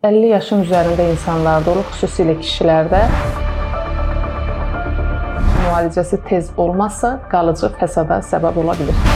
50 yaşın üzərində insanlarda olur, xüsusilə kişilərdə. Müalicəsi tez olmazsa qalıcı fəsada səbəb ola bilir.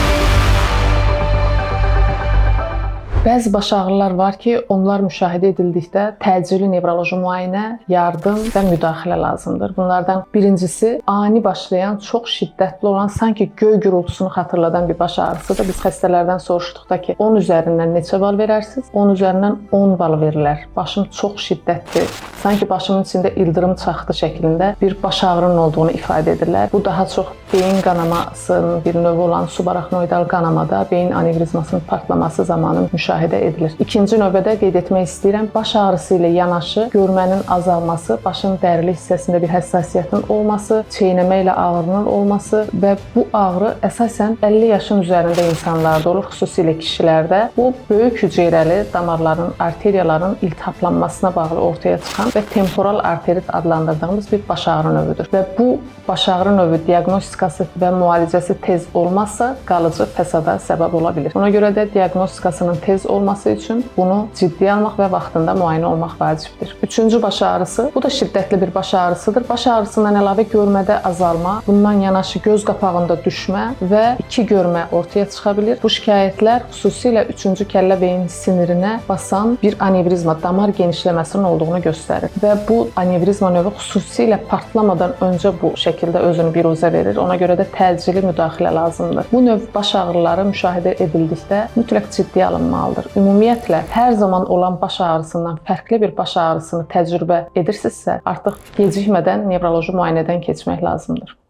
Bəzi baş ağrılar var ki, onlar müşahidə edildikdə təcili nevroloji müayinə, yardım və müdaxilə lazımdır. Bunlardan birincisi ani başlayan, çox şiddətli olan, sanki göy gürültüsünü xatırladan bir baş ağrısıdır. Biz xəstələrdən soruşduqda ki, 10 üzərindən neçə bal verərsiniz? 10 üzərindən 10 bal verirlər. Başım çox şiddətli, sanki başımın içində ildırım çaxtı şəklində bir baş ağrının olduğunu ifadə edirlər. Bu daha çox beyin qanamasının bir növü olan subarachnoidal qanamada beyin anevrizmasının partlaması zamanı müşahidə edilir. İkinci növbədə qeyd etmək istəyirəm, baş ağrısı ilə yanaşı görmənin azalması, başın dərili hissəsində bir həssasiyyətin olması, çeynəmə ilə ağrının olması və bu ağrı əsasən 50 yaşın üzərində insanlarda olur, xüsusilə kişilərdə. Bu böyük hüceyrəli damarların, arteriyaların iltihaplanmasına bağlı ortaya çıxan və temporal arterit adlandırdığımız bir baş ağrı növüdür. Və bu baş ağrı növü diaqnostikası və müalicəsi tez olmazsa qalıcı fəsada səbəb ola bilir. Buna görə də diaqnostikasının tez olması üçün bunu ciddiyə almaq və vaxtında müayinə olmaq vacibdir. Üçüncü baş ağrısı, bu da şiddətli bir baş ağrısıdır. Baş ağrısından əlavə görmədə azalma, bundan yanaşı göz qapağında düşmə və 2 görmə ortaya çıxa bilir. Bu şikayətlər xüsusilə 3-cü kəllə beyin sinirinə basan bir anevrizma, damar genişləməsinin olduğunu göstərir. Və bu anevrizma növü xüsusilə partlamadan öncə bu şəkildə özünü biruzə verir. Ona görə də təcili müdaxilə lazımdır. Bu növ baş ağrıları müşahidə edildikdə mütləq ciddiyə alınmalıdır. Ümumiyyətlə, hər zaman olan baş ağrısından fərqli bir baş ağrısını təcrübə edirsinizsə, artıq gecikmədən nevroloji müayinədən keçmək lazımdır.